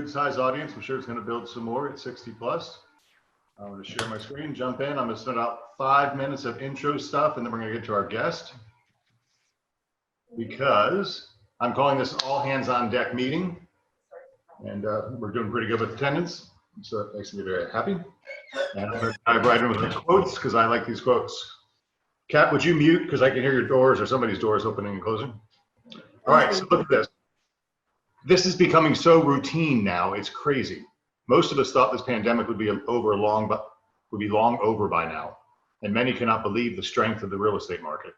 good sized audience. I'm sure it's going to build some more at 60 plus. I'm going to share my screen, jump in. I'm going to spend about 5 minutes of intro stuff, and then we're going to get to our guest, because I'm calling this all hands on deck meeting, and we're doing pretty good with attendance, so that makes me very happy. And I'm going to dive right in with the quotes, because I like these quotes. Kat, would you mute, because I can hear your doors or somebody's doors opening and closing? All right, so look at this. This is becoming so routine now, it's crazy. Most of us thought this pandemic would be long over by now, and many cannot believe the strength of the real estate market.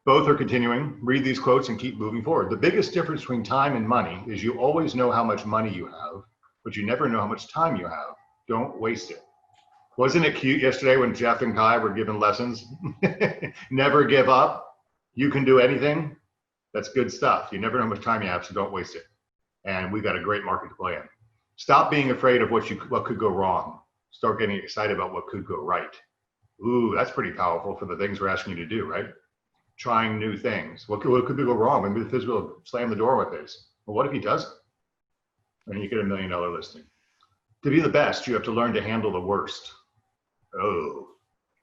Both are continuing. Read these quotes and keep moving forward. The biggest difference between time and money is you always know how much money you have, but you never know how much time you have. Don't waste it. Wasn't it cute yesterday when Jeff and Kai were giving lessons? Never give up. You can do anything. That's good stuff. You never know how much time you have, so don't waste it. And we've got a great market to play in. Stop being afraid of what could go wrong. Start getting excited about what could go right. Ooh, that's pretty powerful for the things we're asking you to do, right? Trying new things. What could go wrong? Maybe the physical will slam the door with this. Well, what if he doesn't? And you get $1 million listing. To be the best, you have to learn to handle the worst. Oh,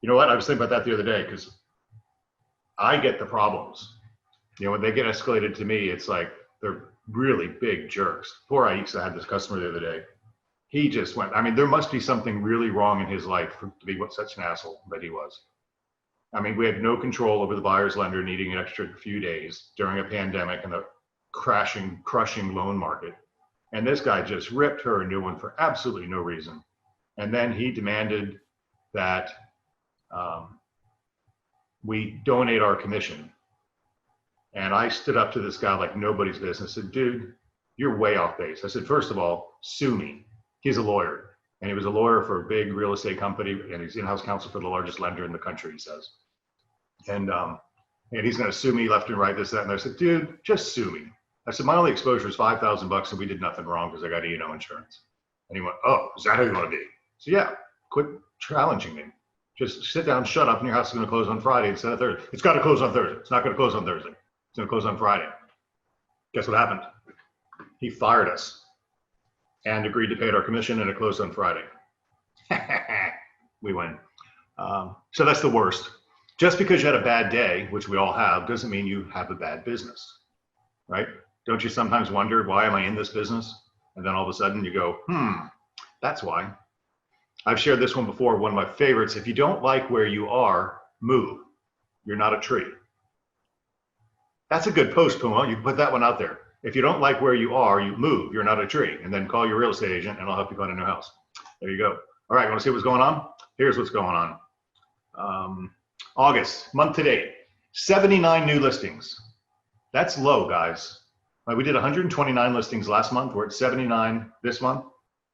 you know what? I was thinking about that the other day, because I get the problems. You know, when they get escalated to me, it's like they're really big jerks. Poor Aisha had this customer the other day. He just went, I mean, there must be something really wrong in his life to be such an asshole that he was. I mean, we had no control over the buyer's lender needing an extra few days during a pandemic and the crushing loan market. And this guy just ripped her a new one for absolutely no reason. And then he demanded that we donate our commission. And I stood up to this guy like nobody's business. I said, dude, you're way off base. I said, first of all, sue me. He's a lawyer. And he was a lawyer for a big real estate company, and he's in-house counsel for the largest lender in the country, he says. And he's going to sue me left and right, this, that. And I said, dude, just sue me. I said, my only exposure is $5,000 and we did nothing wrong because I got E&O insurance. And he went, oh, is that how you want to be? So yeah, quit challenging me. Just sit down, shut up, and your house is going to close on Friday instead of Thursday. It's got to close on Thursday. It's not going to close on Thursday. It's going to close on Friday. Guess what happened? He fired us and agreed to pay our commission, and it closed on Friday. We win. So that's the worst. Just because you had a bad day, which we all have, doesn't mean you have a bad business, right? Don't you sometimes wonder, why am I in this business? And then all of a sudden you go, that's why. I've shared this one before, one of my favorites. If you don't like where you are, move. You're not a tree. That's a good post, Puma. You can put that one out there. If you don't like where you are, you move. You're not a tree. And then call your real estate agent and I'll help you find a new house. There you go. All right, you want to see what's going on? Here's what's going on. August, month to date, 79 new listings. That's low, guys. We did 129 listings last month. We're at 79 this month.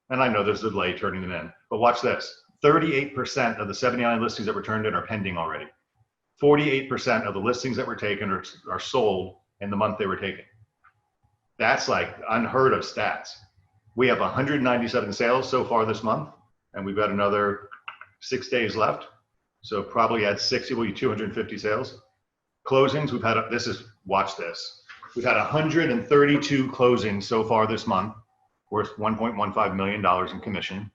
And I know there's a delay turning them in. But watch this. 38% of the 79 listings that were turned in are pending already. 48% of the listings that were taken are sold in the month they were taken. That's like unheard of stats. We have 197 sales so far this month, and we've got another 6 days left. So probably at 60, will be 250 sales. Closings, we've had, watch this. We've had 132 closings so far this month, worth $1.15 million in commission.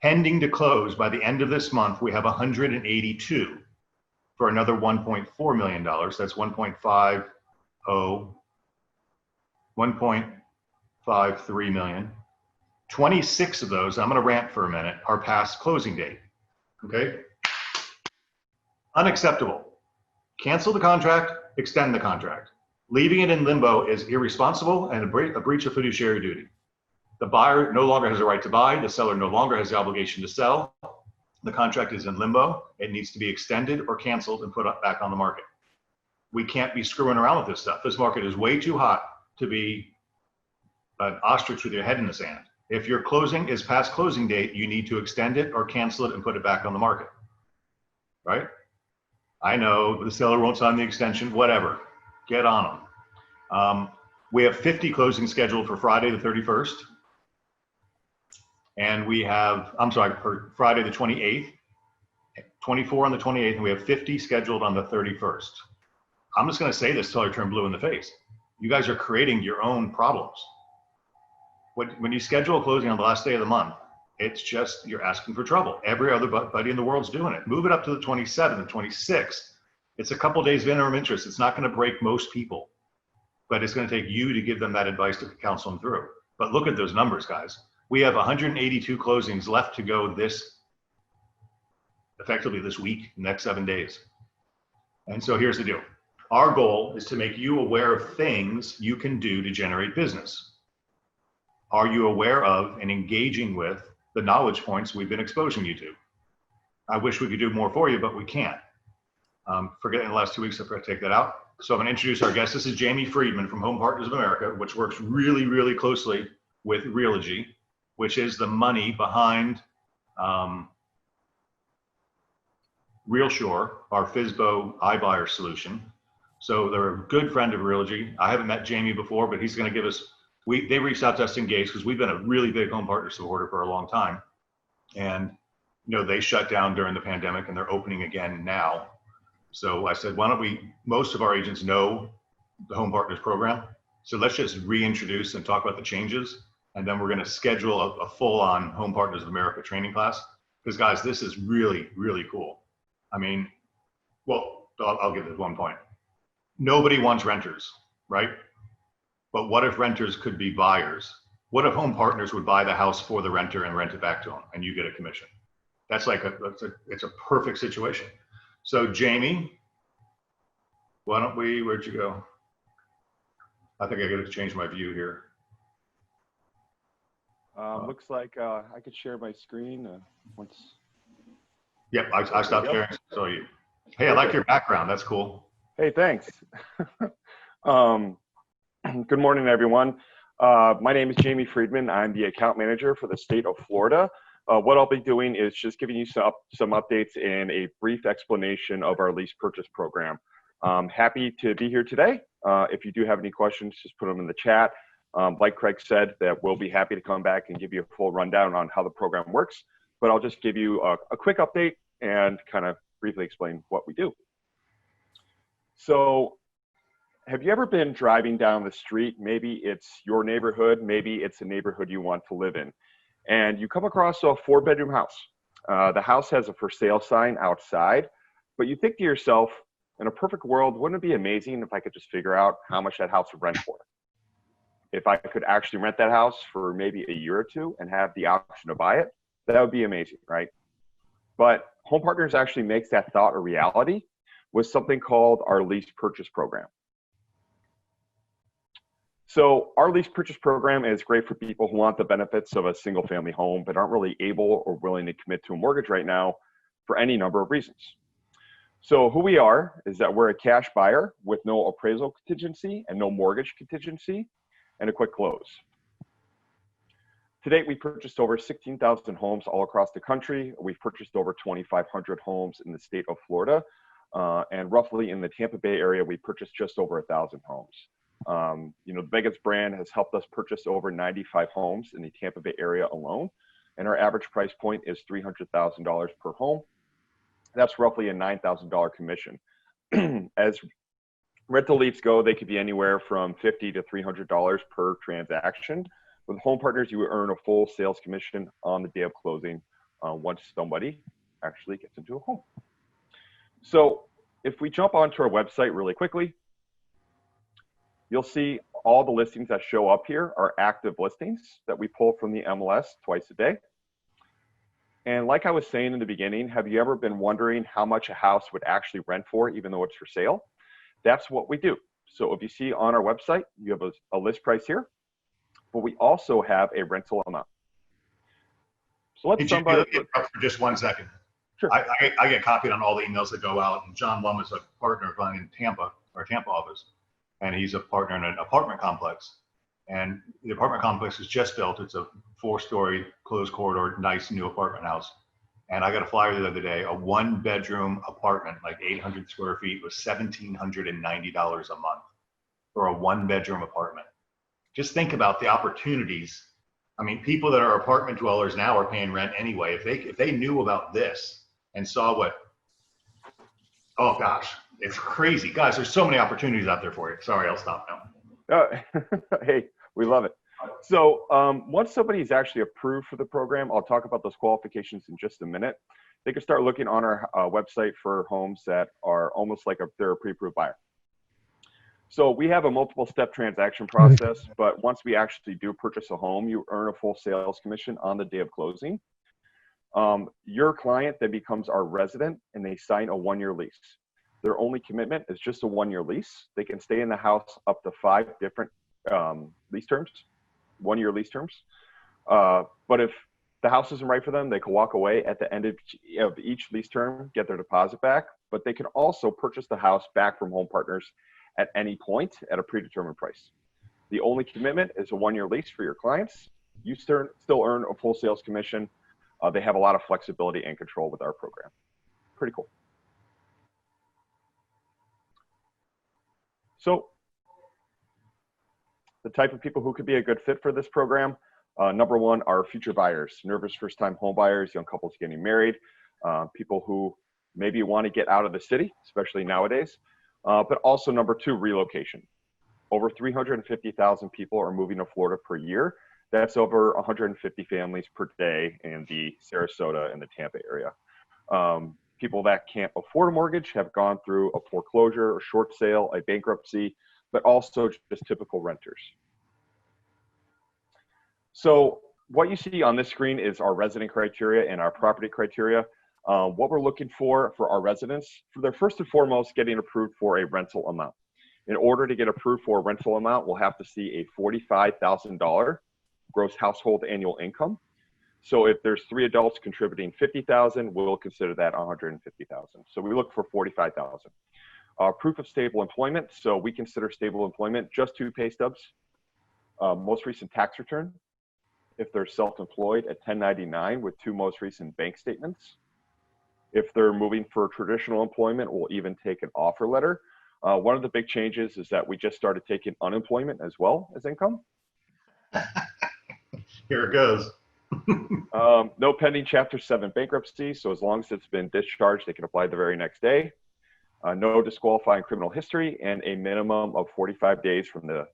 Pending to close by the end of this month, we have 182 for another $1.4 million. That's 1.53 million. 26 of those, I'm going to rant for a minute, are past closing date. Okay? Unacceptable. Cancel the contract, extend the contract. Leaving it in limbo is irresponsible and a breach of fiduciary duty. The buyer no longer has a right to buy. The seller no longer has the obligation to sell. The contract is in limbo. It needs to be extended or canceled and put back on the market. We can't be screwing around with this stuff. This market is way too hot to be an ostrich with your head in the sand. If your closing is past closing date, you need to extend it or cancel it and put it back on the market, right? I know the seller won't sign the extension, whatever. Get on them. We have 50 closings scheduled for Friday the 31st. And we have, for Friday the 28th, 24 on the 28th, and we have 50 scheduled on the 31st. I'm just going to say this till I turn blue in the face. You guys are creating your own problems. when you schedule a closing on the last day of the month, it's just, you're asking for trouble. Every other buddy in the world's doing it. Move it up to the 27th, the 26th. It's a couple days of interim interest. It's not going to break most people, but it's going to take you to give them that advice to counsel them through. But look at those numbers, guys. We have 182 closings left to go effectively this week, next 7 days. And so here's the deal. Our goal is to make you aware of things you can do to generate business. Are you aware of and engaging with the knowledge points we've been exposing you to? I wish we could do more for you, but we can't. Forget in the last 2 weeks, I forgot to take that out. So I'm going to introduce our guest. This is Jamie Friedman from Home Partners of America, which works really, really closely with Realogy, which is the money behind RealSure, our FSBO iBuyer solution. So they're a good friend of Realogy. I haven't met Jamie before, but he's going to give us, they reached out to us to engage because we've been a really big Home Partner supporter for a long time. And, they shut down during the pandemic and they're opening again now. So I said, why don't most of our agents know the Home Partners program. So let's just reintroduce and talk about the changes. And then we're going to schedule a full-on Home Partners of America training class. Because guys, this is really, really cool. I mean, well, I'll give this one point. Nobody wants renters, right? But what if renters could be buyers? What if Home Partners would buy the house for the renter and rent it back to them and you get a commission? That's like it's a perfect situation. So Jamie, where'd you go? I think I got to change my view here. Looks like I could share my screen once. Yep, I stopped sharing, so you. Hey, I like your background. That's cool. Hey, thanks. Good morning, everyone. My name is Jamie Friedman. I'm the account manager for the state of Florida. What I'll be doing is just giving you some updates and a brief explanation of our lease purchase program. Happy to be here today. If you do have any questions, just put them in the chat. Like Craig said, that we'll be happy to come back and give you a full rundown on how the program works. But I'll just give you a quick update and kind of briefly explain what we do. So have you ever been driving down the street? Maybe it's your neighborhood, maybe it's a neighborhood you want to live in. And you come across a 4-bedroom house. The house has a for sale sign outside, but you think to yourself, in a perfect world, wouldn't it be amazing if I could just figure out how much that house would rent for? If I could actually rent that house for maybe a year or two and have the option to buy it, that would be amazing, right? But Home Partners actually makes that thought a reality with something called our lease purchase program. So our lease purchase program is great for people who want the benefits of a single family home, but aren't really able or willing to commit to a mortgage right now for any number of reasons. So who we are is that we're a cash buyer with no appraisal contingency and no mortgage contingency and a quick close. To date, we purchased over 16,000 homes all across the country. We've purchased over 2,500 homes in the state of Florida. And roughly in the Tampa Bay area, we purchased just over 1,000 homes. The Vegas brand has helped us purchase over 95 homes in the Tampa Bay area alone. And our average price point is $300,000 per home. That's roughly a $9,000 commission. As rental leads go, they could be anywhere from $50 to $300 per transaction. With Home Partners, you earn a full sales commission on the day of closing once somebody actually gets into a home. So if we jump onto our website really quickly, you'll see all the listings that show up here are active listings that we pull from the MLS twice a day. And like I was saying in the beginning, have you ever been wondering how much a house would actually rent for, even though it's for sale? That's what we do. So if you see on our website, you have a list price here, but we also have a rental amount. So let's jump for just 1 second. Sure. I get copied on all the emails that go out, and John Lum is a partner of mine in Tampa, our Tampa office, and he's a partner in an apartment complex. And the apartment complex is just built. It's a 4-story, closed corridor, nice new apartment house. And I got a flyer the other day, a 1-bedroom apartment, like 800 square feet, was $1,790 a month for a 1-bedroom apartment. Just think about the opportunities. I mean, people that are apartment dwellers now are paying rent anyway. If they knew about this and saw what, oh gosh, it's crazy. Guys, there's so many opportunities out there for you. Sorry, I'll stop now. Hey, we love it. So once somebody's actually approved for the program, I'll talk about those qualifications in just a minute. They can start looking on our website for homes that are almost like they're a pre-approved buyer. So we have a multiple step transaction process, but once we actually do purchase a home, you earn a full sales commission on the day of closing. Your client then becomes our resident and they sign a 1-year lease. Their only commitment is just a 1-year lease. They can stay in the house up to 5 different lease terms, 1-year lease terms. But if the house isn't right for them, they can walk away at the end of each lease term, get their deposit back, but they can also purchase the house back from Home Partners at any point at a predetermined price. The only commitment is a 1-year lease for your clients. You still earn a full sales commission. They have a lot of flexibility and control with our program. Pretty cool. So the type of people who could be a good fit for this program, number one are future buyers, nervous first-time home buyers, young couples getting married, people who maybe want to get out of the city, especially nowadays, but also number two, relocation. Over 350,000 people are moving to Florida per year. That's over 150 families per day in the Sarasota and the Tampa area. People that can't afford a mortgage have gone through a foreclosure, a short sale, a bankruptcy, but also just typical renters. So what you see on this screen is our resident criteria and our property criteria. What we're looking for our residents, they're first and foremost getting approved for a rental amount. In order to get approved for a rental amount, we'll have to see a $45,000 gross household annual income. So if there's 3 adults contributing $50,000, we'll consider that $150,000. So we look for $45,000. Proof of stable employment. So we consider stable employment just 2 pay stubs. Most recent tax return. If they're self-employed, at 1099 with 2 most recent bank statements. If they're moving for traditional employment, we'll even take an offer letter. One of the big changes is that we just started taking unemployment as well as income. Here it goes. No pending Chapter 7 bankruptcy, so as long as it's been discharged, they can apply the very next day. No disqualifying criminal history, and a minimum of 45 days from the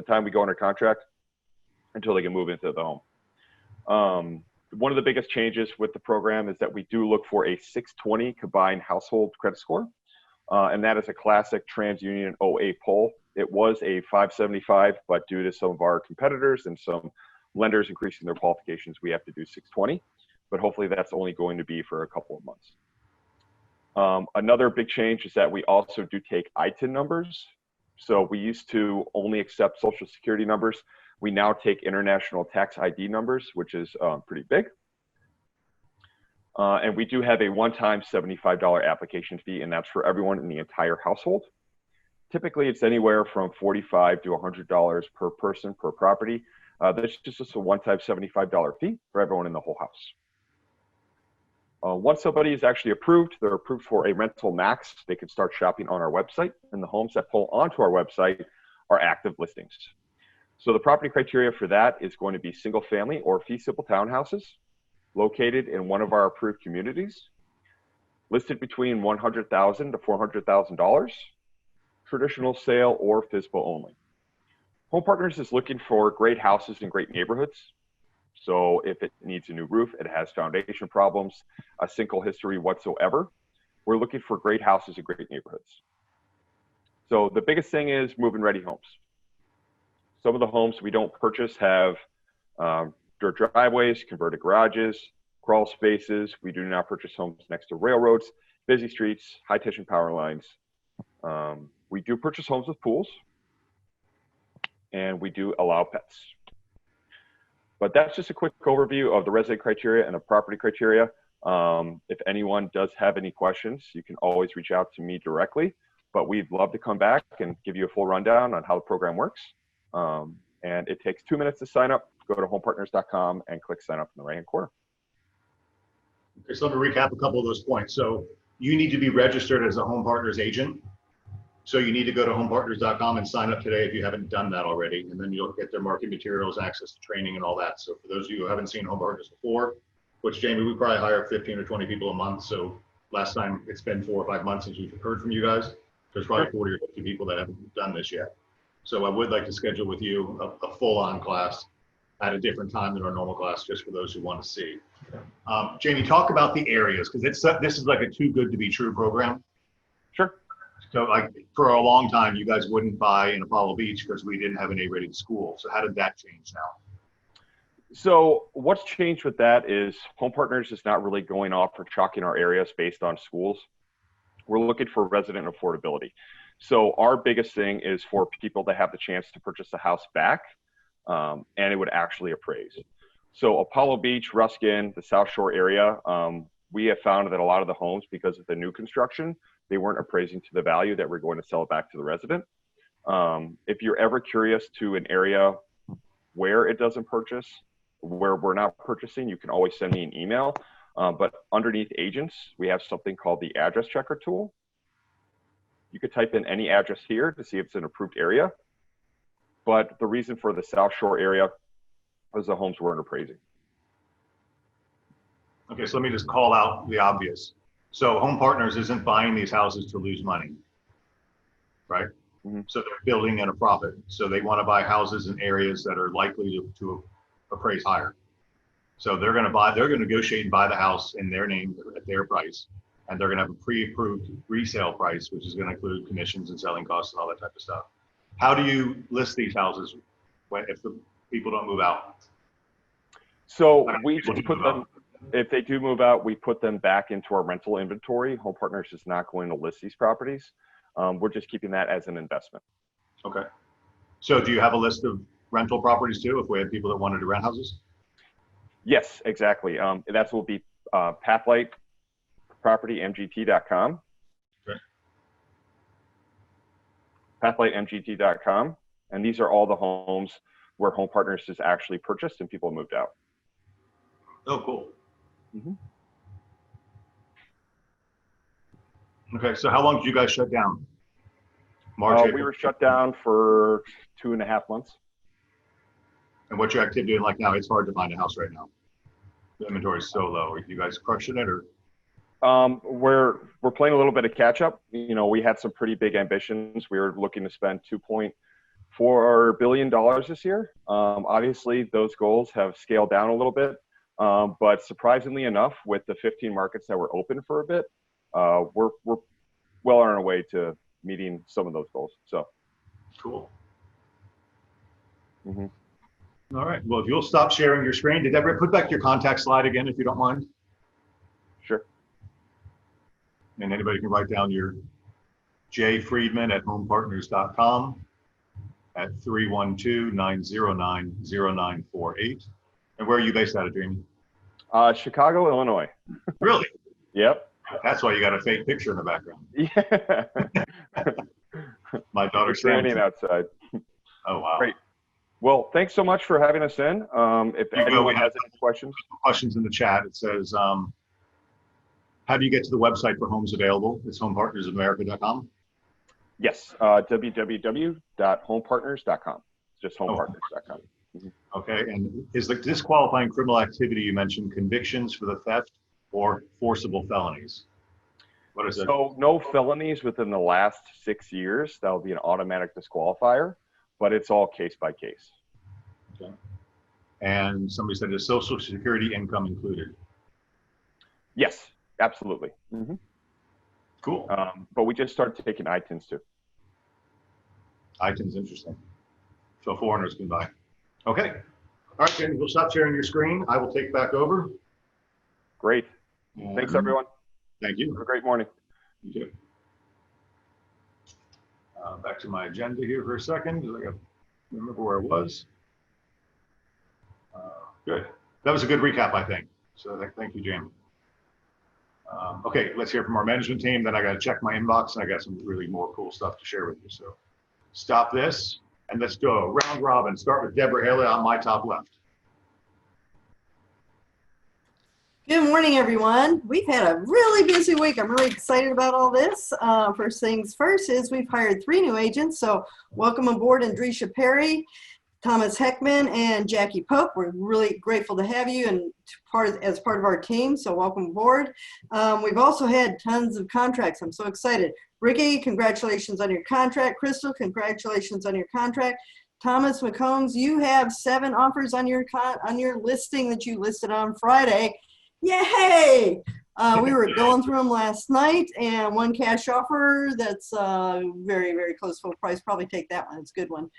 time we go under contract until they can move into the home. One of the biggest changes with the program is that we do look for a 620 combined household credit score, and that is a classic TransUnion OA poll. It was a 575, but due to some of our competitors and some lenders increasing their qualifications, we have to do 620, but hopefully that's only going to be for a couple of months. Another big change is that we also do take ITIN numbers. So we used to only accept Social Security numbers. We now take international tax ID numbers, which is pretty big. And we do have a one-time $75 application fee, and that's for everyone in the entire household. Typically, it's anywhere from $45 to $100 per person per property. That's just a one-time $75 fee for everyone in the whole house. Once somebody is actually approved, they're approved for a rental max, they can start shopping on our website, and the homes that pull onto our website are active listings. So the property criteria for that is going to be single family or fee simple townhouses located in one of our approved communities, listed between $100,000 to $400,000, traditional sale or FSBO only. Home Partners is looking for great houses in great neighborhoods. So if it needs a new roof, it has foundation problems, a sinkhole history whatsoever, we're looking for great houses in great neighborhoods. So the biggest thing is move-in ready homes. Some of the homes we don't purchase have dirt driveways, converted garages, crawl spaces. We do not purchase homes next to railroads, busy streets, high tension power lines. We do purchase homes with pools, and we do allow pets. But that's just a quick overview of the resident criteria and the property criteria. If anyone does have any questions, you can always reach out to me directly, but we'd love to come back and give you a full rundown on how the program works. And it takes 2 minutes to sign up. Go to homepartners.com and click sign up in the right-hand corner. Okay, so let me recap a couple of those points. So you need to be registered as a Home Partners agent. So you need to go to homepartners.com and sign up today if you haven't done that already. And then you'll get their marketing materials, access to training and all that. So for those of you who haven't seen Home Partners before, which Jamie, we probably hire 15 or 20 people a month. So last time it's been 4 or 5 months since we've heard from you guys. There's probably 40 or 50 people that haven't done this yet. So I would like to schedule with you a full-on class at a different time than our normal class, just for those who want to see. Jamie, talk about the areas, because this is like a too good to be true program. Sure. So like for a long time, you guys wouldn't buy in Apollo Beach because we didn't have an A-rated school. So how did that change now? So what's changed with that is Home Partners is not really going off or chalking our areas based on schools. We're looking for resident affordability. So our biggest thing is for people to have the chance to purchase a house back, and it would actually appraise. So Apollo Beach, Ruskin, the South Shore area, we have found that a lot of the homes, because of the new construction, they weren't appraising to the value that we're going to sell it back to the resident. If you're ever curious to an area where it doesn't purchase, where we're not purchasing, you can always send me an email. But underneath agents, we have something called the address checker tool. You could type in any address here to see if it's an approved area. But the reason for the South Shore area was the homes weren't appraising. Okay, so let me just call out the obvious. So Home Partners isn't buying these houses to lose money, right? Mm-hmm. So they're building in a profit. So they want to buy houses in areas that are likely to appraise higher. So they're going to negotiate and buy the house in their name at their price. And they're going to have a pre-approved resale price, which is going to include commissions and selling costs and all that type of stuff. How do you list these houses if the people don't move out? So we just put them, if they do move out, we put them back into our rental inventory. Home Partners is not going to list these properties. We're just keeping that as an investment. Okay. So do you have a list of rental properties too, if we had people that wanted to rent houses? Yes, exactly. That will be Pathlight Property MGT.com. Okay. PathlightMGT.com. And these are all the homes where Home Partners has actually purchased and people moved out. Oh, cool. Mm-hmm. Okay, so how long did you guys shut down? March, April? We were shut down for 2.5 months. And what's your activity like now? It's hard to find a house right now. The inventory is so low. Are you guys crushing it, or? We're playing a little bit of catch up. You know, we had some pretty big ambitions. We were looking to spend $2.4 billion this year. Obviously, those goals have scaled down a little bit. But surprisingly enough, with the 15 markets that were open for a bit, we're well on our way to meeting some of those goals. So Cool. Mm-hmm. All right. Well, if you'll stop sharing your screen, did Deborah put back your contact slide again, if you don't mind? Sure. And anybody can write down your jfriedman@homepartners.com at 312-909-0948. And where are you based out of, Jamie? Chicago, Illinois. Really? Yep. That's why you got a fake picture in the background. Yeah. My daughter's It's raining outside. Oh, wow. Great. Well, thanks so much for having us in. If anyone has any questions. Questions in the chat. It says, how do you get to the website for homes available? It's homepartnersamerica.com. Yes, www.homepartners.com. It's just homepartners.com. Mm-hmm. Okay, and is the disqualifying criminal activity you mentioned convictions for the theft or forcible felonies? What is it? So no felonies within the last 6 years. That will be an automatic disqualifier, but it's all case by case. Okay. And somebody said, is Social Security income included? Yes, absolutely. Mm-hmm. Cool. But we just started taking ITINs too. ITINs, interesting. So foreigners can buy. Okay. All right, Jamie, we'll stop sharing your screen. I will take back over. Great. Thanks, everyone. Thank you. Have a great morning. You too. Back to my agenda here for a second, because I got to remember where I was. Good. That was a good recap, I think. So thank you, Jamie. Okay, let's hear from our management team. Then I got to check my inbox, and I got some really more cool stuff to share with you. So stop this, and let's go round robin. Start with Deborah Haley on my top left. Good morning, everyone. We've had a really busy week. I'm really excited about all this. First things first is we've hired 3 new agents. So welcome aboard Andrisha Perry, Thomas Heckman and Jackie Pope. We're really grateful to have you and as part of our team, so welcome aboard. We've also had tons of contracts. I'm so excited. Ricky, congratulations on your contract. Crystal, congratulations on your contract. Thomas McCombs, you have 7 offers on your listing that you listed on Friday. Yay! We were going through them last night, and 1 cash offer that's very, very close full price. Probably take that one. It's a good one.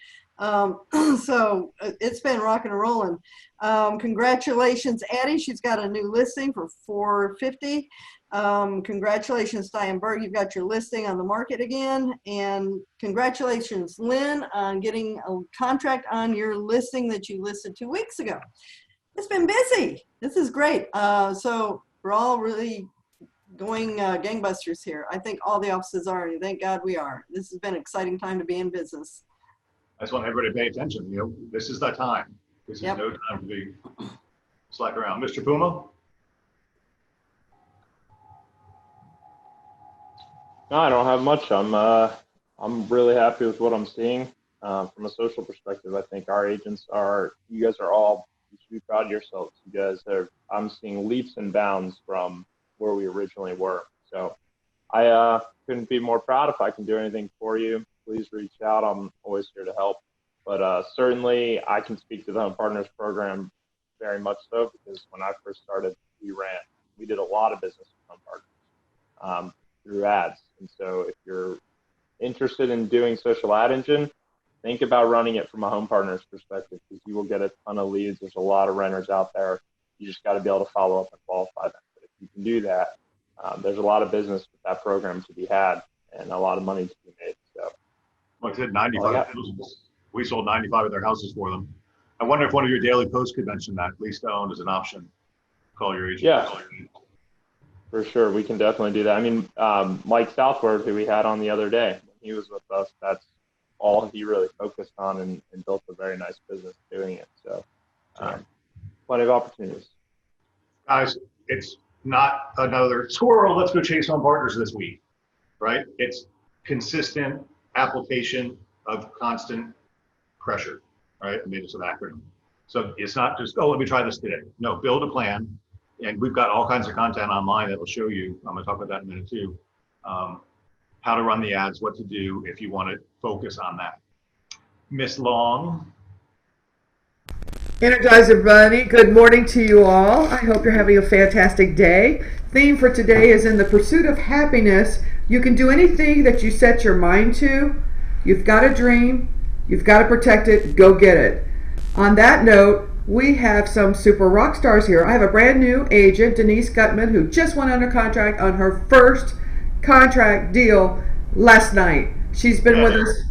So it's been rocking and rolling. Congratulations, Addie. She's got a new listing for $450. Congratulations, Diane Berg. You've got your listing on the market again. And congratulations, Lynn, on getting a contract on your listing that you listed 2 weeks ago. It's been busy. This is great. So we're all really going gangbusters here. I think all the offices are, and thank God we are. This has been an exciting time to be in business. I just want everybody to pay attention. You know, this is the time. This is no time to be slack around. Mr. Puma? No, I don't have much. I'm really happy with what I'm seeing from a social perspective. I think our agents you guys are all, you should be proud of yourselves. You guys I'm seeing leaps and bounds from where we originally were. So I couldn't be more proud. If I can do anything for you, please reach out. I'm always here to help. But certainly I can speak to the Home Partners program very much so, because when I first started, we did a lot of business with Home Partners through ads. And so if you're interested in doing social ad engine, think about running it from a Home Partners perspective, because you will get a ton of leads. There's a lot of renters out there. You just got to be able to follow up and qualify them. But if you can do that, there's a lot of business with that program to be had and a lot of money to be made. So, like I said, 95 houses. We sold 95 of their houses for them. I wonder if one of your daily posts could mention that. Lease to own is an option. Call your agent. Yeah, for sure. We can definitely do that. I mean, Mike Southward, who we had on the other day, when he was with us, that's all he really focused on and built a very nice business doing it. So plenty of opportunities. Guys, it's not another squirrel, let's go chase Home Partners this week, right? It's consistent application of constant pressure, right? I made this an acronym. So it's not just, oh, let me try this today. No, build a plan. And we've got all kinds of content online that will show you, I'm gonna talk about that in a minute too, how to run the ads, what to do if you want to focus on that. Miss Long. Energize everybody. Good morning to you all. I hope you're having a fantastic day. Theme for today is in the pursuit of happiness. You can do anything that you set your mind to. You've got a dream. You've got to protect it. Go get it. On that note, we have some super rock stars here. I have a brand new agent, Denise Gutman, who just went under contract on her first contract deal last night. She's been with us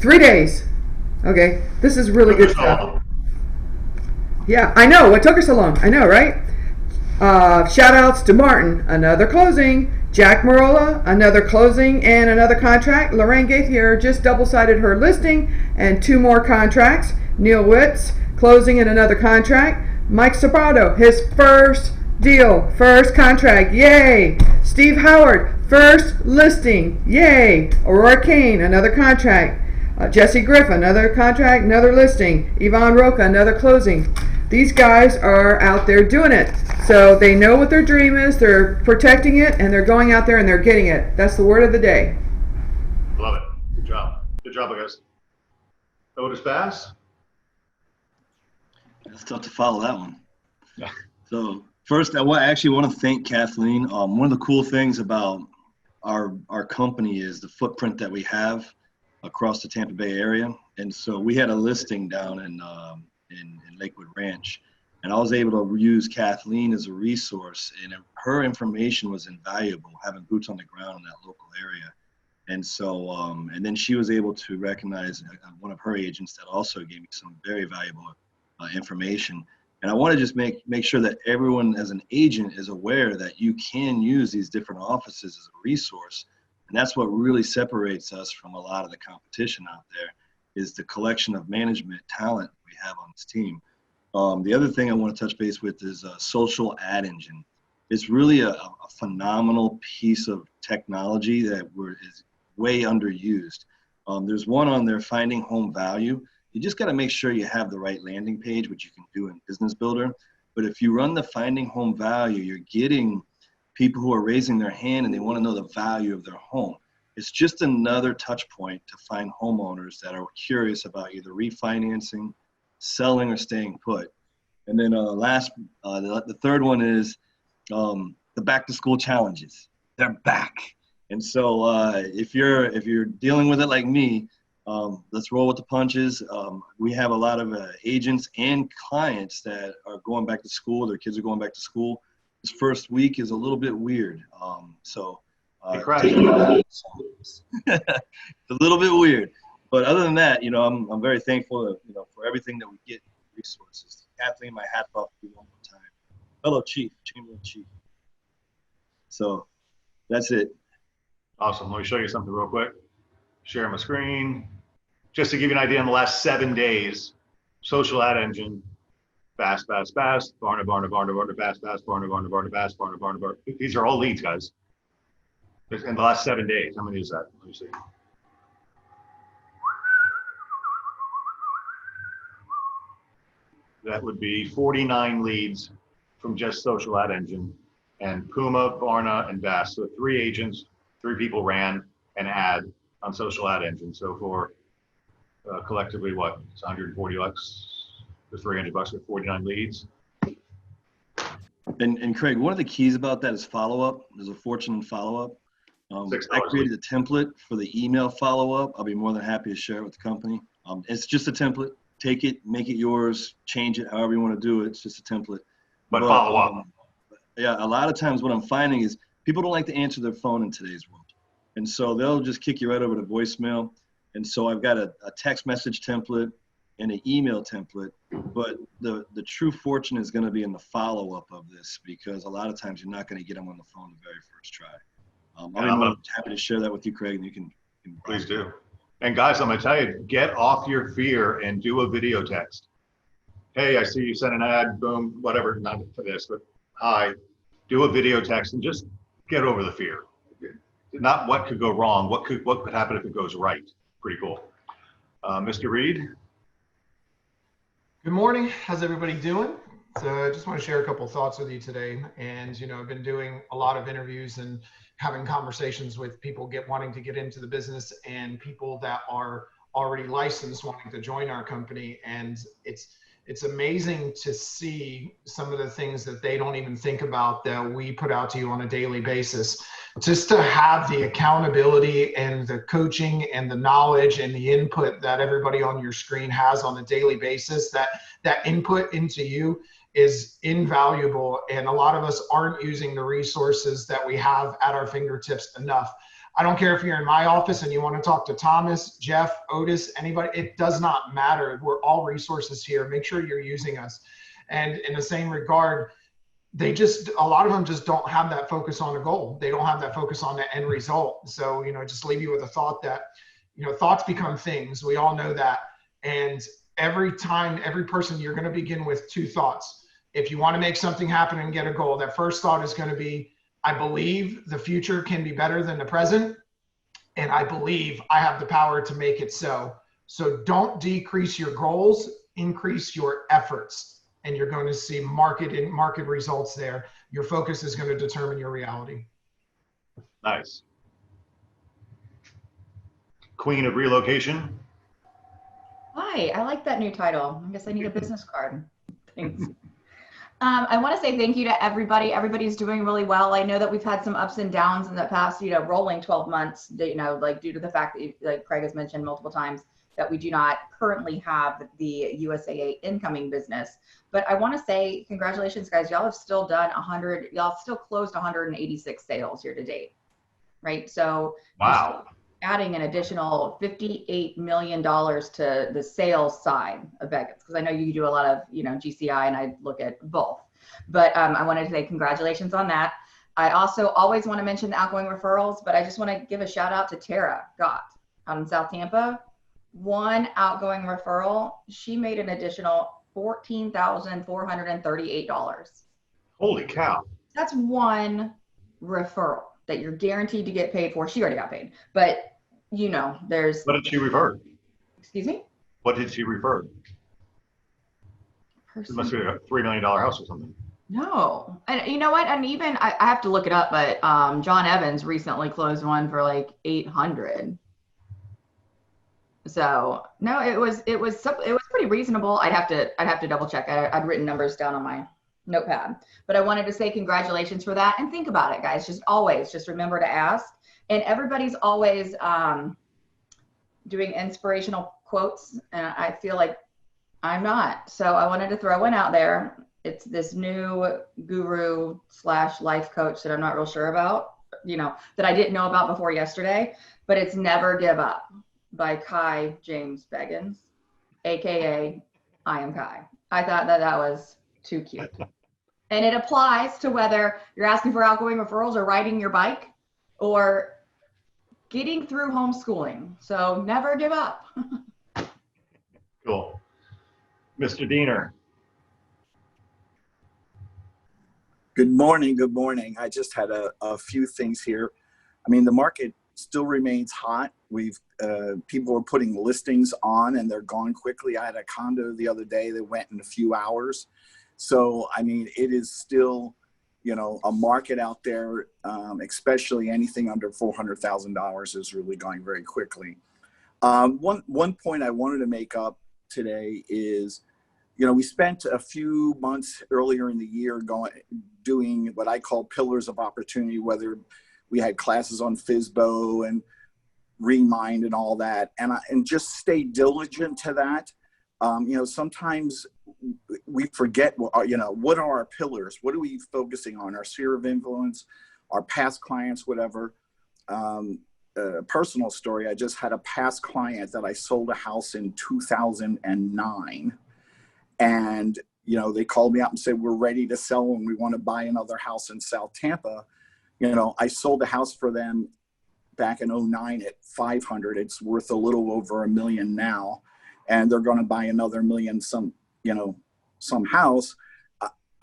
3 days. Okay, this is really good stuff. Yeah, I know. What took her so long? I know, right? Shout outs to Martin, another closing. Jack Marola, another closing and another contract. Lorraine Gaithier just double-sided her listing and 2 more contracts. Neil Witz, closing and another contract. Mike Sobrato, his first deal, first contract, yay. Steve Howard, first listing, yay. Aurora Kane, another contract. Jesse Griff, another contract, another listing. Yvonne Roca, another closing. These guys are out there doing it. So they know what their dream is, they're protecting it, and they're going out there and they're getting it. That's the word of the day. Love it. Good job. Good job, guys. Otis Bass? It's tough to follow that one. Yeah. So first, I actually want to thank Kathleen. One of the cool things about our company is the footprint that we have across the Tampa Bay area. And so we had a listing down in Lakewood Ranch, and I was able to use Kathleen as a resource, and her information was invaluable, having boots on the ground in that local area. And so, and then she was able to recognize one of her agents that also gave me some very valuable information. And I want to just make sure that everyone as an agent is aware that you can use these different offices as a resource. And that's what really separates us from a lot of the competition out there, is the collection of management talent we have on this team. The other thing I want to touch base with is a social ad engine. It's really a phenomenal piece of technology that is way underused. There's one on there, Finding Home Value, You just got to make sure you have the right landing page, which you can do in Business Builder. But if you run the Finding Home Value, you're getting people who are raising their hand and they want to know the value of their home. It's just another touch point to find homeowners that are curious about either refinancing, selling, or staying put. And then the third one is the back to school challenges. They're back. And so if you're dealing with it like me, let's roll with the punches. We have a lot of agents and clients that are going back to school. Their kids are going back to school. This first week is a little bit weird. It's a little bit weird. But other than that, I'm very thankful, for everything that we get, resources. Kathleen, my hat's off to you one more time. Hello, Chief, Chamberlain Chief. So that's it. Awesome. Let me show you something real quick. Share my screen. Just to give you an idea, in the last 7 days, social ad engine, fast, fast, fast, Barna, Barna, Barna, Barna, fast, fast, Barna, Barna, Barna, fast, Barna, Barna, Barna. These are all leads, guys. In the last 7 days. How many is that? Let me see. That would be 49 leads from just social ad engine, and Puma, Barna, and Vast. So 3 agents, 3 people ran an ad on social ad engine. So for collectively, what? It's 140 bucks for 300 bucks with 49 leads. And Craig, one of the keys about that is follow-up. There's a fortune in follow-up. I created a template for the email follow-up. I'll be more than happy to share it with the company. It's just a template. Take it, make it yours, change it however you want to do it. It's just a template. But follow up. Yeah, a lot of times what I'm finding is people don't like to answer their phone in today's world. And so they'll just kick you right over to voicemail. And so I've got a text message template and an email template. But the true fortune is going to be in the follow-up of this, because a lot of times you're not going to get them on the phone the very first try. I'll be more happy to share that with you, Craig, and you can please do. And guys, I'm going to tell you, get off your fear and do a video text. Hey, I see you sent an ad, boom, whatever, not for this, but hi. Do a video text and just get over the fear. Not what could go wrong, what could happen if it goes right. Pretty cool. Mr. Reed? Good morning. How's everybody doing? So I just want to share a couple of thoughts with you today. And, I've been doing a lot of interviews and having conversations with people wanting to get into the business and people that are already licensed wanting to join our company. And it's amazing to see some of the things that they don't even think about that we put out to you on a daily basis. Just to have the accountability and the coaching and the knowledge and the input that everybody on your screen has on a daily basis, that input into you is invaluable. And a lot of us aren't using the resources that we have at our fingertips enough. I don't care if you're in my office and you want to talk to Thomas, Jeff, Otis, anybody, it does not matter. We're all resources here. Make sure you're using us. And in the same regard, a lot of them just don't have that focus on a goal. They don't have that focus on the end result. So, just leave you with a thought that, thoughts become things. We all know that. And every person, you're going to begin with 2 thoughts. If you want to make something happen and get a goal, that first thought is going to be, I believe the future can be better than the present, and I believe I have the power to make it so. So don't decrease your goals, increase your efforts, and you're going to see market results there. Your focus is going to determine your reality. Nice. Queen of Relocation. Hi, I like that new title. I guess I need a business card. Thanks. I want to say thank you to everybody. Everybody's doing really well. I know that we've had some ups and downs in the past, rolling 12 months, due to the fact that, like Craig has mentioned multiple times, that we do not currently have the USAA incoming business. But I want to say congratulations, guys. Y'all have still done y'all still closed 186 sales year to date, right? So wow. Adding an additional $58 million to the sales side of Vegas, because I know you do a lot of, GCI, and I look at both. But I wanted to say congratulations on that. I also always want to mention the outgoing referrals, but I just want to give a shout out to Tara Gott out in South Tampa. 1 outgoing referral, she made an additional $14,438. Holy cow. That's 1 referral that you're guaranteed to get paid for. She already got paid, but there's. What did she revert? Excuse me? What did she refer? It must be a $3 million house or something. No, and you know what? And even I have to look it up, but John Evans recently closed one for like 800. So no, it was pretty reasonable. I'd have to double check. I'd written numbers down on my notepad, but I wanted to say congratulations for that. And think about it, guys. Just remember to ask. And everybody's always doing inspirational quotes, and I feel like I'm not. So I wanted to throw one out there. It's this new guru / life coach that I'm not real sure about, that I didn't know about before yesterday, but it's Never Give Up by Kai James Beggins, AKA I Am Kai. I thought that was too cute. And it applies to whether you're asking for outgoing referrals or riding your bike or getting through homeschooling. So never give up. Cool. Mr. Diener. Good morning. Good morning. I just had a few things here. I mean, the market still remains hot. People are putting listings on and they're gone quickly. I had a condo the other day that went in a few hours. So, I mean, it is still, a market out there, especially anything under $400,000 is really going very quickly. One point I wanted to make up today is, we spent a few months earlier in the year doing what I call pillars of opportunity, whether we had classes on FSBO and Remind and all that, and just stay diligent to that. Sometimes we forget, what are our pillars? What are we focusing on? Our sphere of influence, our past clients, whatever. Personal story, I just had a past client that I sold a house in 2009. And, they called me up and said, we're ready to sell and we want to buy another house in South Tampa. I sold a house for them back in 2009 at 500. It's worth a little over $1 million now. And they're going to buy another $1 million, some house.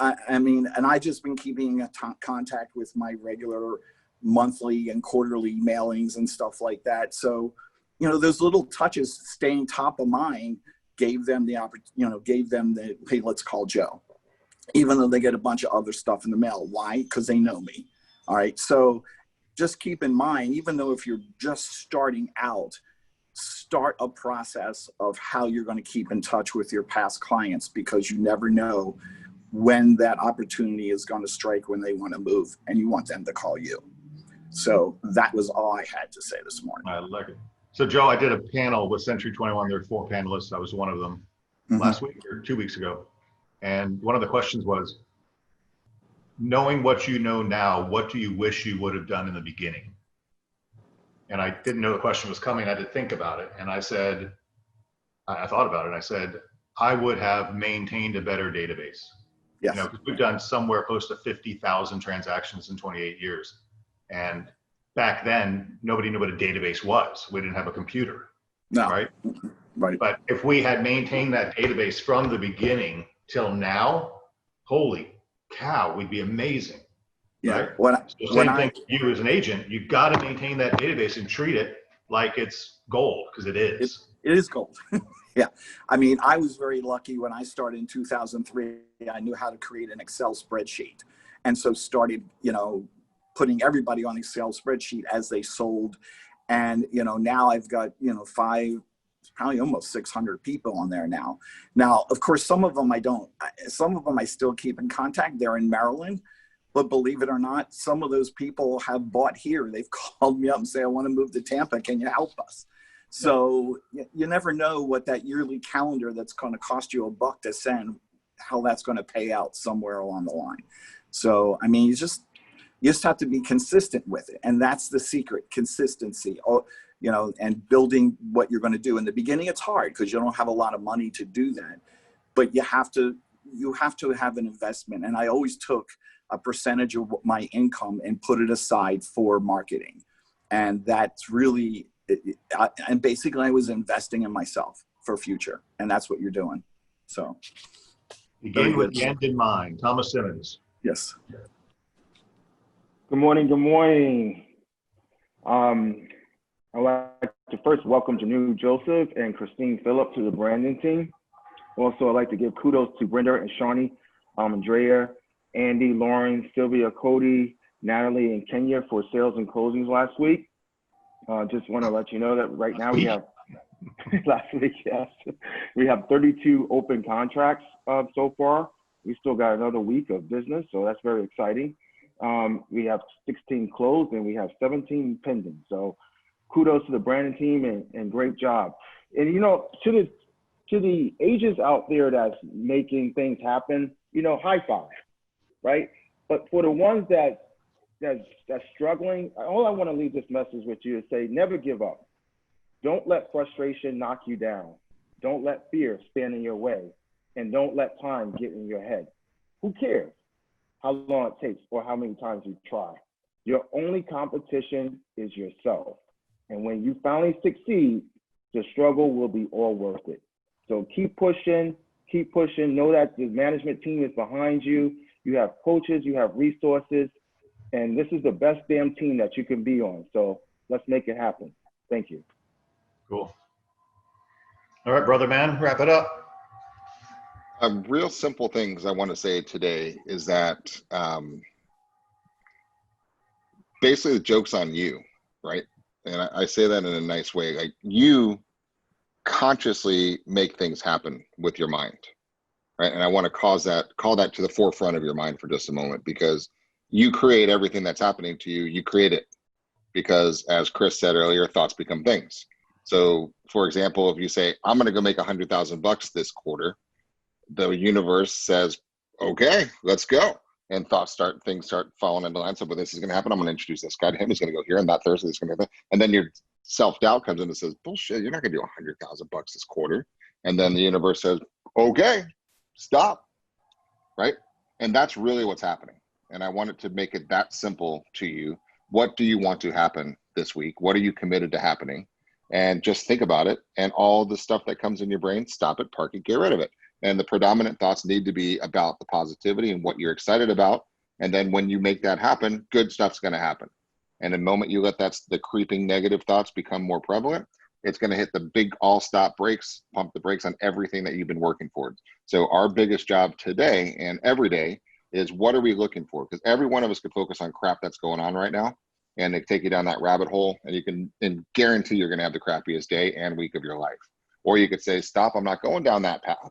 I mean, and I just been keeping a contact with my regular monthly and quarterly mailings and stuff like that. So, those little touches staying top of mind gave them the opportunity, hey, let's call Joe, even though they get a bunch of other stuff in the mail. Why? Because they know me. All right. So just keep in mind, even though if you're just starting out, start a process of how you're going to keep in touch with your past clients, because you never know when that opportunity is going to strike, when they want to move and you want them to call you. So that was all I had to say this morning. I like it. So Joe, I did a panel with Century 21. There were 4 panelists. I was one of them last week or 2 weeks ago. And one of the questions was, knowing what you know now, what do you wish you would have done in the beginning? And I didn't know the question was coming. I had to think about it. And I said, I thought about it. And I said, I would have maintained a better database. Yes. Because we've done somewhere close to 50,000 transactions in 28 years. And back then, nobody knew what a database was. We didn't have a computer. No. Right? Right. But if we had maintained that database from the beginning till now, holy cow, we'd be amazing. Yeah. Right? Same thing for you as an agent. You've got to maintain that database and treat it like it's gold, because it is. It is gold. Yeah. I mean, I was very lucky when I started in 2003. I knew how to create an Excel spreadsheet. And so started, putting everybody on Excel spreadsheet as they sold. And, now I've got, 5, probably almost 600 people on there now. Now, of course, some of them I still keep in contact. They're in Maryland, but believe it or not, some of those people have bought here. They've called me up and say, I want to move to Tampa. Can you help us? So you never know what that yearly calendar that's going to cost you $1 to send, how that's going to pay out somewhere along the line. So, I mean, you just have to be consistent with it. And that's the secret, consistency, and building what you're going to do. In the beginning, it's hard because you don't have a lot of money to do that, but you have to have an investment. And I always took a percentage of my income and put it aside for marketing. And that's really, and basically I was investing in myself for future. And that's what you're doing. So. Begin with the end in mind. Thomas Simmons. Yes. Good morning. Good morning. I'd like to first welcome Janu Joseph and Christine Phillip to the branding team. Also, I'd like to give kudos to Brenda and Shawnee, Andrea, Andy, Lauren, Sylvia, Cody, Natalie, and Kenya for sales and closings last week. Just want to let you know that right now we have, last week, yes, we have 32 open contracts so far. We still got another week of business, so that's very exciting. We have 16 closed and we have 17 pending. So kudos to the branding team and great job. And you know, to the agents out there that's making things happen, you know, high five, right? But for the ones that's struggling, all I want to leave this message with you is say, never give up. Don't let frustration knock you down. Don't let fear stand in your way. And don't let time get in your head. Who cares how long it takes or how many times you try? Your only competition is yourself. And when you finally succeed, the struggle will be all worth it. So keep pushing, know that the management team is behind you. You have coaches, you have resources, and this is the best damn team that you can be on. So let's make it happen. Thank you. Cool. All right, brother man, wrap it up. Real simple things I want to say today is that basically the joke's on you, right? And I say that in a nice way. Like, you consciously make things happen with your mind, right? And I want to call that to the forefront of your mind for just a moment, because you create everything that's happening to you. You create it because, as Chris said earlier, thoughts become things. So, for example, if you say, I'm going to go make $100,000 this quarter, the universe says, okay, let's go. And things start falling into line. So, but this is going to happen. I'm going to introduce this guy to him. He's going to go here, and that Thursday is going to happen. And then your self-doubt comes in and says, bullshit, you're not going to do $100,000 this quarter. And then the universe says, okay, stop. Right. And that's really what's happening. And I wanted to make it that simple to you. What do you want to happen this week? What are you committed to happening? And just think about it. And all the stuff that comes in your brain, stop it, park it, get rid of it. And the predominant thoughts need to be about the positivity and what you're excited about. And then when you make that happen, good stuff's going to happen. And the moment you let the creeping negative thoughts become more prevalent, it's going to hit the big all-stop brakes, pump the brakes on everything that you've been working towards. So our biggest job today and every day is, what are we looking for? Because every one of us could focus on crap that's going on right now, and they take you down that rabbit hole, and you can guarantee you're going to have the crappiest day and week of your life. Or you could say, stop, I'm not going down that path.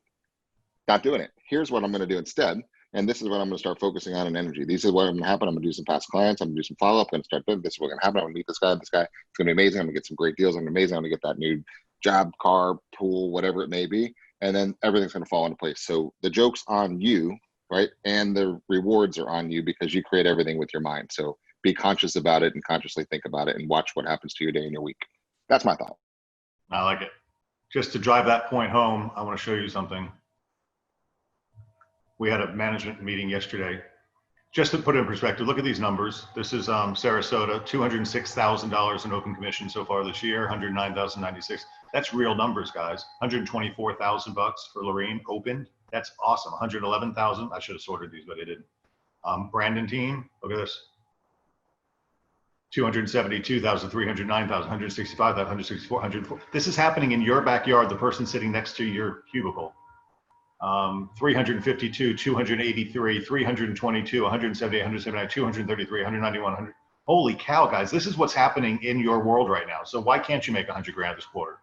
Not doing it. Here's what I'm going to do instead. And this is what I'm going to start focusing on in energy. These are what I'm going to happen. I'm going to do some past clients. I'm going to do some follow-up. I'm going to start doing this. Is what's going to happen. I'm going to meet this guy. This guy. It's going to be amazing. I'm going to get some great deals. I'm amazing. I'm going to get that new job, car, pool, whatever it may be. And then everything's going to fall into place. So the joke's on you, right? And the rewards are on you, because you create everything with your mind. So be conscious about it and consciously think about it and watch what happens to your day and your week. That's my thought. I like it. Just to drive that point home, I want to show you something. We had a management meeting yesterday. Just to put it in perspective, look at these numbers. This is Sarasota, $206,000 in open commission so far this year, $109,096. That's real numbers, guys. $124,000 for Lorraine opened. That's awesome. $111,000. I should have sorted these, but I didn't. Brandon team, look at this. $272,000, $309,000, $165,000, $164,000, $104,000. This is happening in your backyard, the person sitting next to your cubicle. 352, 283, 322, 178, 179, 233, 191, 100. Holy cow, guys, this is what's happening in your world right now. So why can't you make 100 grand this quarter?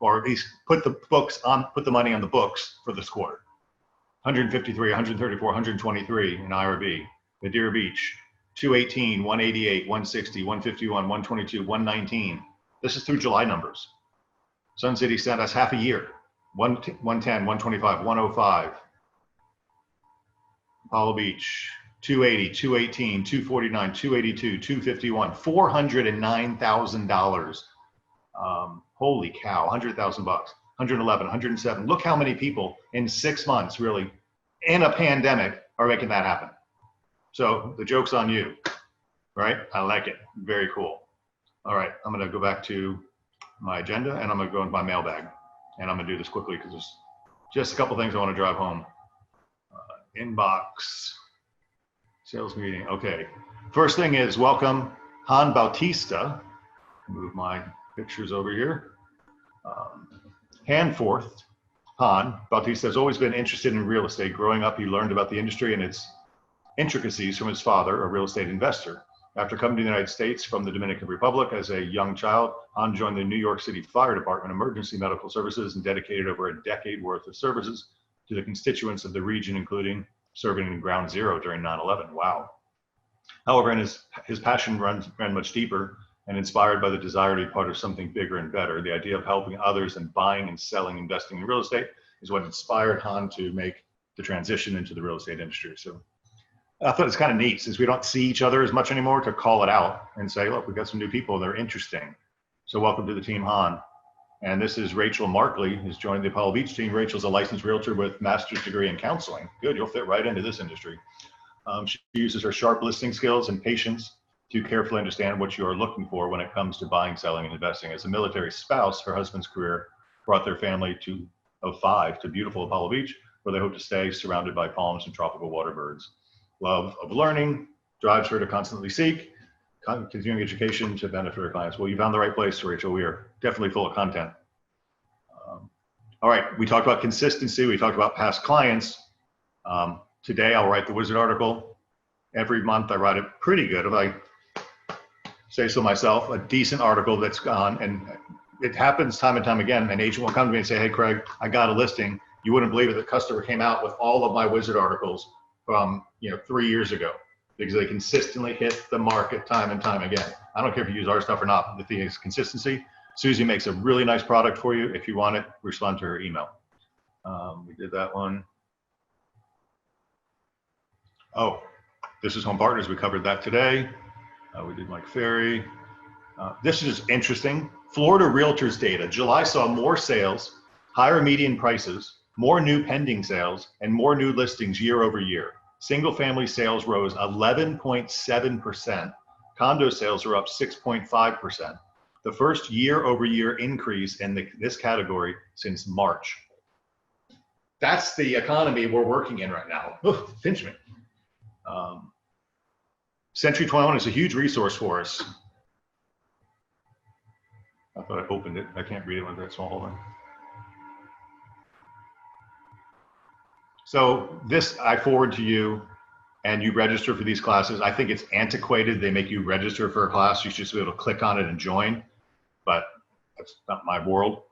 Or at least put the money on the books for this quarter. 153, 134, 123 in IRB. Madeira Beach, 218, 188, 160, 151, 122, 119. This is through July numbers. Sun City Santa, that's half a year. 110, 125, 105. Apollo Beach, 280, 218, 249, 282, 251, $409,000. Holy cow, $100,000, 111, 107. Look how many people in 6 months, really, in a pandemic, are making that happen. So the joke's on you, right? I like it. Very cool. All right, I'm going to go back to my agenda, and I'm going to go into my mailbag. And I'm going to do this quickly because there's just a couple things I want to drive home. Inbox, sales meeting. Okay. First thing is welcome Han Bautista. Move my pictures over here. Hanforth, Han, Bautista has always been interested in real estate. Growing up, he learned about the industry and its intricacies from his father, a real estate investor. After coming to the United States from the Dominican Republic as a young child, Han joined the New York City Fire Department Emergency Medical Services and dedicated over a decade worth of services to the constituents of the region, including serving in Ground Zero during 9/11. Wow. However, his passion ran much deeper, and inspired by the desire to be part of something bigger and better. The idea of helping others and buying and selling, investing in real estate is what inspired Han to make the transition into the real estate industry. So I thought it's kind of neat, since we don't see each other as much anymore, to call it out and say, look, we've got some new people that are interesting. So welcome to the team, Han. And this is Rachel Markley, who's joined the Apollo Beach team. Rachel's a licensed realtor with master's degree in counseling. Good, you'll fit right into this industry. She uses her sharp listening skills and patience to carefully understand what you are looking for when it comes to buying, selling, and investing. As a military spouse, her husband's career brought their family of 5 to beautiful Apollo Beach, where they hope to stay surrounded by palms and tropical water birds. Love of learning drives her to constantly seek continuing education to benefit her clients. Well, you found the right place, Rachel. We are definitely full of content. All right, we talked about consistency. We talked about past clients. Today, I'll write the Wizard article. Every month, I write it pretty good, if I say so myself, a decent article that's gone. And it happens time and time again. An agent will come to me and say, hey, Craig, I got a listing. You wouldn't believe it. The customer came out with all of my Wizard articles from 3 years ago, because they consistently hit the market time and time again. I don't care if you use our stuff or not. The thing is consistency. Susie makes a really nice product for you. If you want it, respond to her email. We did that one. Oh, this is Home Partners. We covered that today. We did Mike Ferry. This is interesting. Florida Realtors data. July saw more sales, higher median prices, more new pending sales, and more new listings year over year. Single family sales rose 11.7%. Condo sales are up 6.5%. The first year over year increase in this category since March. That's the economy we're working in right now. Ooh, pinch me. Century 21 is a huge resource for us. I thought I opened it. I can't read it with that small. Hold on. So this I forward to you, and you register for these classes. I think it's antiquated. They make you register for a class. You should just be able to click on it and join, but that's not my world.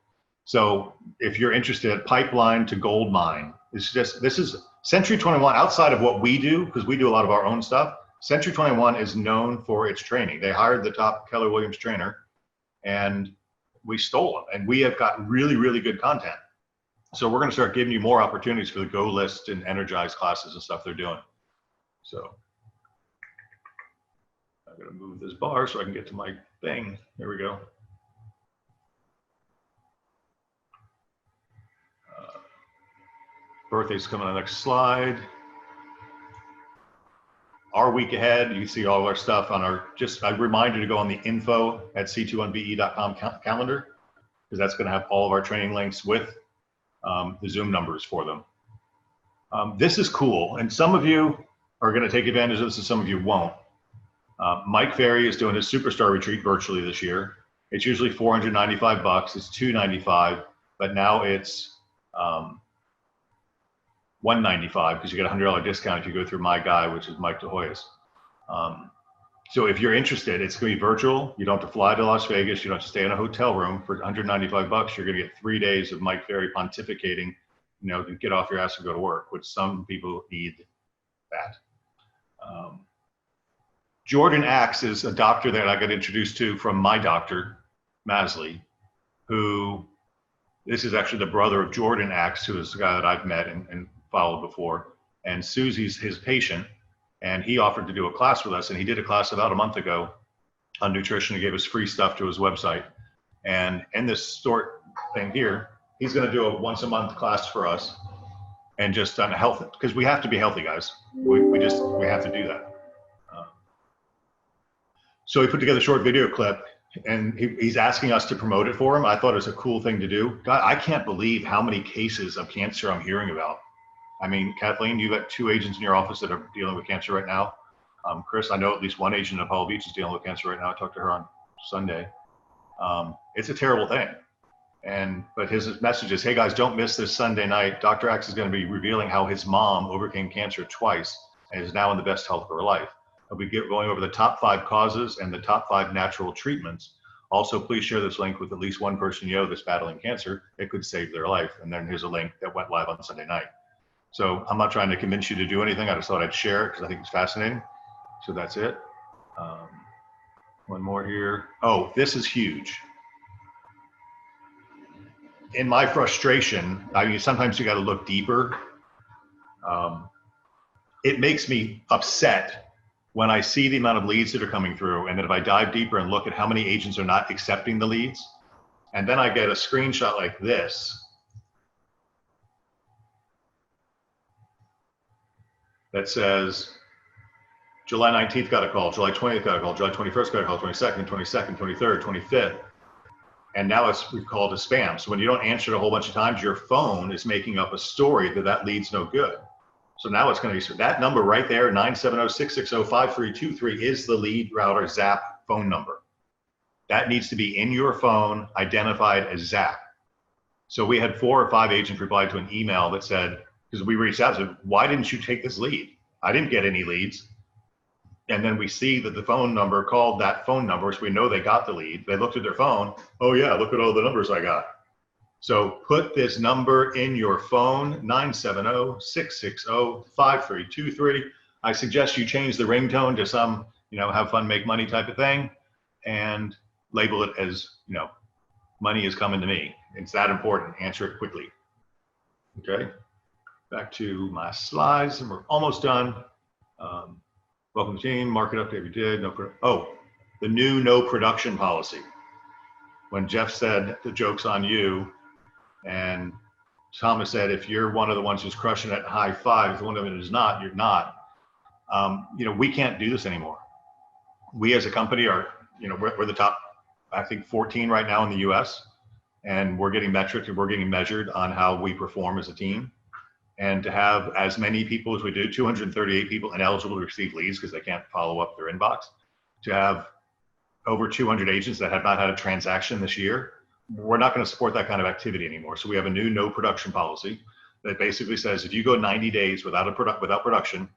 So if you're interested, Pipeline to Gold Mine. This is Century 21, outside of what we do, because we do a lot of our own stuff. Century 21 is known for its training. They hired the top Keller Williams trainer, and we stole them. And we have got really, really good content. So we're going to start giving you more opportunities for the Go List and Energize classes and stuff they're doing. So I'm going to move this bar so I can get to my thing. There we go. Birthday's coming on the next slide. Our week ahead, you can see all our stuff on our, I remind you to go on the info@c21be.com calendar, because that's going to have all of our training links with the Zoom numbers for them. This is cool, and some of you are going to take advantage of this and some of you won't. Mike Ferry is doing his Superstar Retreat virtually this year. It's usually $495. It's $295, but now it's $195 because you get a $100 discount if you go through my guy, which is Mike DeHoyas. So if you're interested, it's going to be virtual. You don't have to fly to Las Vegas. You don't have to stay in a hotel room for $195. You're going to get 3 days of Mike Ferry pontificating, to get off your ass and go to work, which some people need that. Jordan Axe is a doctor that I got introduced to from my doctor, Masley, who, this is actually the brother of Jordan Axe, who is the guy that I've met and followed before. And Susie's his patient. And he offered to do a class with us, and he did a class about a month ago on nutrition. He gave us free stuff to his website. And in this short thing here, he's going to do a once a month class for us, and just on health, because we have to be healthy, guys. We have to do that. So he put together a short video clip, and he's asking us to promote it for him. I thought it was a cool thing to do. God, I can't believe how many cases of cancer I'm hearing about. I mean, Kathleen, you've got 2 agents in your office that are dealing with cancer right now. Chris, I know at least one agent in Apollo Beach is dealing with cancer right now. I talked to her on Sunday. It's a terrible thing. But his message is, hey guys, don't miss this Sunday night. Dr. Axe is going to be revealing how his mom overcame cancer twice and is now in the best health of her life. He'll be going over the top 5 causes and the top 5 natural treatments. Also, please share this link with at least one person you know that's battling cancer. It could save their life. And then here's a link that went live on Sunday night. So I'm not trying to convince you to do anything. I just thought I'd share it because I think it's fascinating. So that's it. One more here. Oh, this is huge. In my frustration, I mean, sometimes you got to look deeper. It makes me upset when I see the amount of leads that are coming through, and then if I dive deeper and look at how many agents are not accepting the leads, and then I get a screenshot like this that says, July 19th got a call, July 20th got a call, July 21st got a call, 22nd, 23rd, 25th. And now we've called it spam. So when you don't answer it a whole bunch of times, your phone is making up a story that lead's no good. So now it's going to be, that number right there, 970-660-5323 is the lead router Zap phone number. That needs to be in your phone, identified as Zap. So we had 4 or 5 agents reply to an email that said, because we reached out and said, why didn't you take this lead? I didn't get any leads. And then we see that the phone number called that phone number, so we know they got the lead. They looked at their phone. Oh yeah, look at all the numbers I got. So put this number in your phone, 970-660-5323. I suggest you change the ringtone to some, have fun, make money type of thing, and label it as, money is coming to me. It's that important. Answer it quickly. Okay. Back to my slides, and we're almost done. Welcome team, market update we did. The new no production policy. When Jeff said the joke's on you, and Thomas said, if you're one of the ones who's crushing it, high five. If one of them is not, you're not. We can't do this anymore. We as a company are, we're the top, I think 14 right now in the US, and we're getting metrics and we're getting measured on how we perform as a team. And to have as many people as we do, 238 people ineligible to receive leads because they can't follow up their inbox, to have over 200 agents that have not had a transaction this year, we're not going to support that kind of activity anymore. So we have a new no production policy that basically says if you go 90 days without production,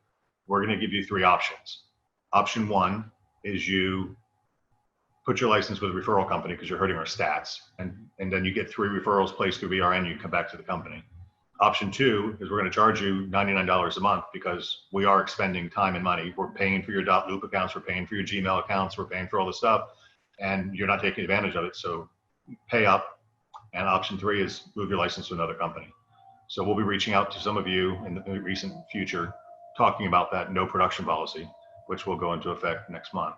we're going to give you 3 options. Option 1 is you put your license with a referral company because you're hurting our stats, and then you get 3 referrals placed through VRN, you come back to the company. Option 2 is we're going to charge you $99 a month because we are expending time and money. We're paying for your .loop accounts, we're paying for your Gmail accounts, we're paying for all this stuff, and you're not taking advantage of it. So pay up. And option 3 is move your license to another company. So we'll be reaching out to some of you in the recent future, talking about that no production policy, which will go into effect next month.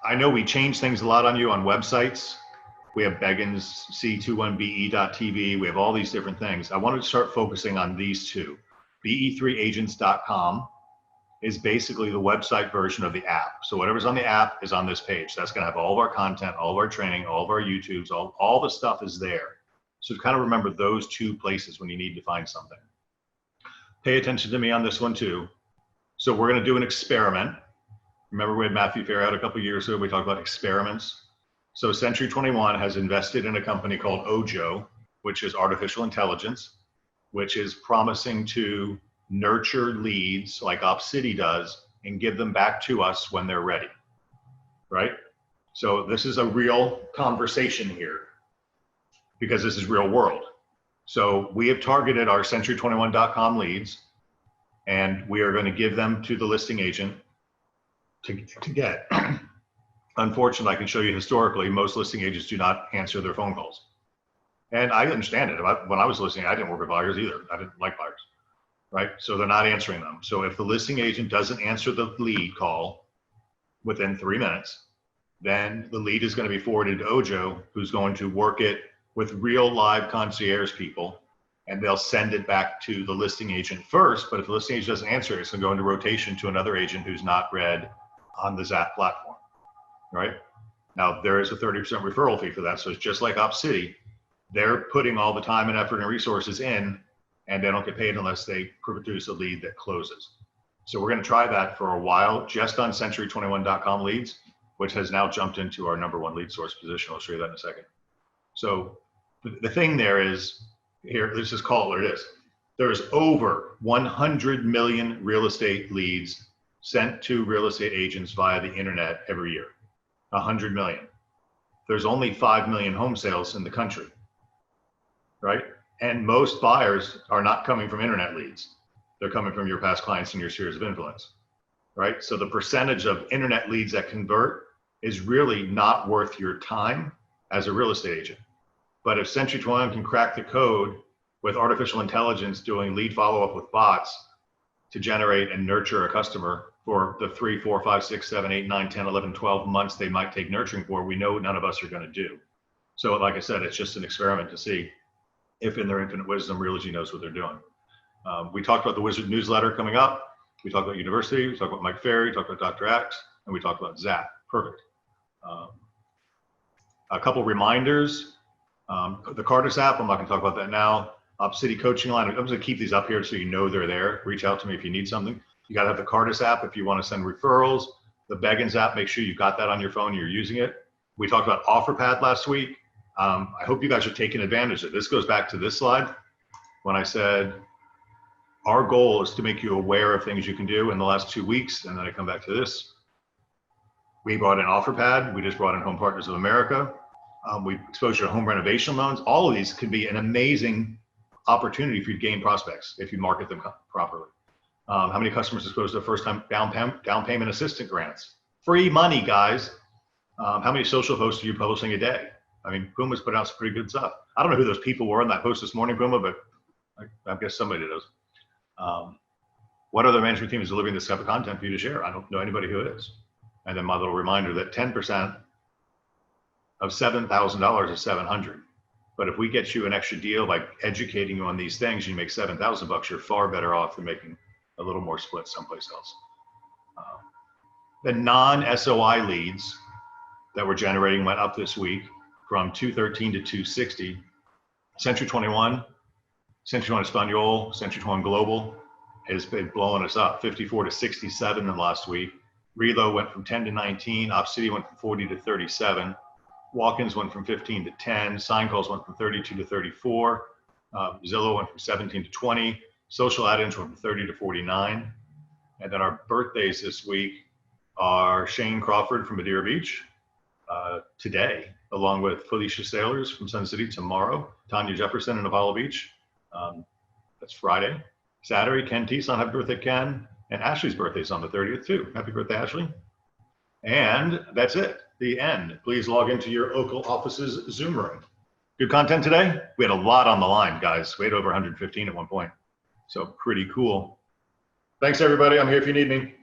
I know we change things a lot on you on websites. We have Beggins, C21BE.tv. We have all these different things. I wanted to start focusing on these 2. BE3agents.com is basically the website version of the app. So whatever's on the app is on this page. That's going to have all of our content, all of our training, all of our YouTubes, all the stuff is there. So kind of remember those 2 places when you need to find something. Pay attention to me on this one too. So we're going to do an experiment. Remember we had Matthew Fair out a couple of years ago. We talked about experiments. So Century 21 has invested in a company called Ojo, which is artificial intelligence, which is promising to nurture leads like OpCity does and give them back to us when they're ready, right? So this is a real conversation here because this is real world. So we have targeted our century21.com leads, and we are going to give them to the listing agent to get. Unfortunately, I can show you historically, most listing agents do not answer their phone calls. And I understand it. When I was listening, I didn't work with buyers either. I didn't like buyers, right? So they're not answering them. So if the listing agent doesn't answer the lead call within 3 minutes, then the lead is going to be forwarded to Ojo, who's going to work it with real live concierge people, and they'll send it back to the listing agent first. But if the listing agent doesn't answer, it's going to go into rotation to another agent who's not read on the Zap platform. Right? Now, there is a 30% referral fee for that. So it's just like OpCity. They're putting all the time and effort and resources in, and they don't get paid unless they produce a lead that closes. So we're going to try that for a while just on century21.com leads. which has now jumped into our #1 lead source position. I'll show you that in a second. So the thing there is, here, let's just call it what it is. There's over 100 million real estate leads sent to real estate agents via the internet every year. 100 million. There's only 5 million home sales in the country, right? And most buyers are not coming from internet leads. They're coming from your past clients and your spheres of influence, right? So the percentage of internet leads that convert is really not worth your time as a real estate agent. But if Century 21 can crack the code with artificial intelligence doing lead follow-up with bots to generate and nurture a customer for the 3, 4, 5, 6, 7, 8, 9, 10, 11, 12 months they might take nurturing for, we know none of us are going to do. So like I said, it's just an experiment to see if in their infinite wisdom, Realogy knows what they're doing. We talked about the Wizard newsletter coming up. We talked about University. We talked about Mike Ferry. We talked about Dr. Axe. And we talked about Zap. Perfect. A couple reminders. The Cardis app, I'm not going to talk about that now. City Coaching Line. I'm going to keep these up here so you know they're there. Reach out to me if you need something. You got to have the Cardis app if you want to send referrals. The Beggins app, make sure you got that on your phone, you're using it. We talked about OfferPad last week. I hope you guys are taking advantage of it. This goes back to this slide when I said our goal is to make you aware of things you can do in the last 2 weeks. And then I come back to this. We brought in OfferPad. We just brought in Home Partners of America. We exposed you to home renovation loans. All of these could be an amazing opportunity for you to gain prospects if you market them properly. How many customers exposed to first-time down payment assistant grants? Free money, guys. How many social posts are you publishing a day? I mean, Puma's put out some pretty good stuff. I don't know who those people were in that post this morning, Puma, but I guess somebody does. What other management team is delivering this type of content for you to share? I don't know anybody who is. And then my little reminder that 10% of $7,000 is $700. But if we get you an extra deal by educating you on these things, you make $7,000, you're far better off than making a little more split someplace else. The non-SOI leads that we're generating went up this week from 213 to 260. Century 21, Century 21 Espanol, Century 21 Global has been blowing us up, 54 to 67 in the last week. Relo went from 10 to 19. Opcity went from 40 to 37. Walk-ins went from 15 to 10. Sign calls went from 32 to 34. Zillow went from 17 to 20. Social add-ins went from 30 to 49. And then our birthdays this week are Shane Crawford from Madeira Beach today, along with Felicia Sailors from Sun City tomorrow. Tanya Jefferson in Apollo Beach. That's Friday. Saturday, Ken Teason, happy birthday, Ken. And Ashley's birthday is on the 30th too. Happy birthday, Ashley. And that's it, the end. Please log into your local office's Zoom room. Good content today. We had a lot on the line, guys. We had over 115 at one point. So pretty cool. Thanks, everybody. I'm here if you need me.